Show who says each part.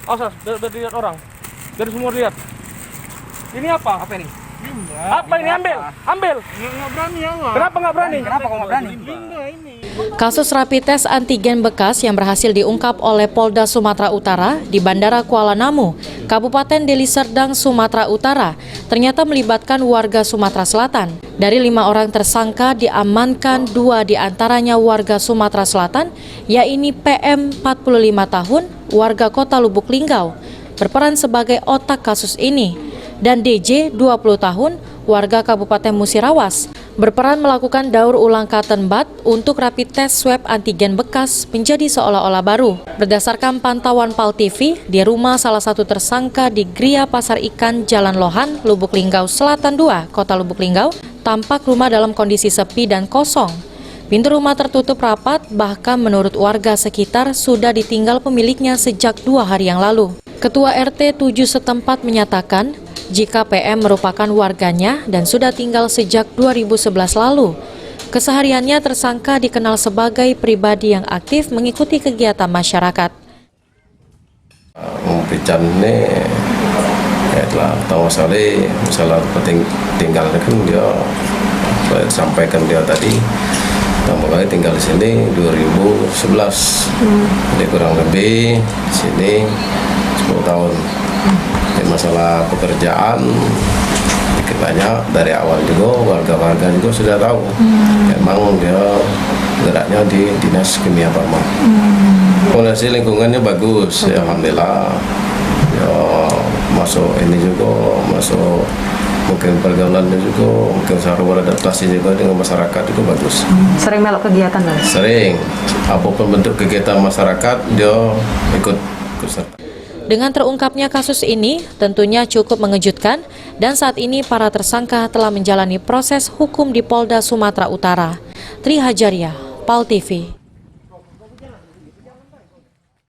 Speaker 1: Awas, biar dilihat orang. Biar semua lihat. Ini apa? Apa ini? Apa ini? Ambil.
Speaker 2: Nggak berani awak.
Speaker 1: Kenapa nggak berani?
Speaker 2: Kenapa kok nggak berani? Ini.
Speaker 3: Kasus rapid test antigen bekas yang berhasil diungkap oleh Polda Sumatera Utara di Bandara Kuala Namu, Kabupaten Deli Serdang, Sumatera Utara, ternyata melibatkan warga Sumatera Selatan. Dari 5 orang tersangka diamankan 2 diantaranya warga Sumatera Selatan, yaitu PM 45 tahun, warga Kota Lubuk Linggau, berperan sebagai otak kasus ini, dan DJ 20 tahun, warga Kabupaten Musirawas, berperan melakukan daur ulang cotton bud untuk rapid test swab antigen bekas menjadi seolah-olah baru. Berdasarkan pantauan PAL TV, di rumah salah satu tersangka di Gria Pasar Ikan Jalan Lohan, Lubuk Linggau Selatan 2, Kota Lubuk Linggau, tampak rumah dalam kondisi sepi dan kosong. Pintu rumah tertutup rapat, bahkan menurut warga sekitar sudah ditinggal pemiliknya sejak 2 hari yang lalu. Ketua RT 7 setempat menyatakan, jika PM merupakan warganya dan sudah tinggal sejak 2011 lalu. Kesehariannya tersangka dikenal sebagai pribadi yang aktif mengikuti kegiatan masyarakat.
Speaker 4: Pican ini telah tahu sekali masalah tinggal kan dia sampaikan dia tadi pertama kali tinggal di sini 2011, jadi kurang lebih sini 10 tahun. Masalah pekerjaan sedikit banyak dari awal juga warga-warga juga sudah tahu. Memang dia geraknya di Dinas Kimia Farma. Kondisi lingkungannya bagus, ya, alhamdulillah. Ya, masuk ini juga, masuk mungkin pergaulannya juga, mungkin cara beradaptasi juga dengan masyarakat itu bagus.
Speaker 5: Sering melok kegiatan kan?
Speaker 4: Sering, apapun bentuk kegiatan masyarakat dia ikut serta.
Speaker 3: Dengan terungkapnya kasus ini, tentunya cukup mengejutkan dan saat ini para tersangka telah menjalani proses hukum di Polda Sumatera Utara. Tri Hajaria, PAL TV.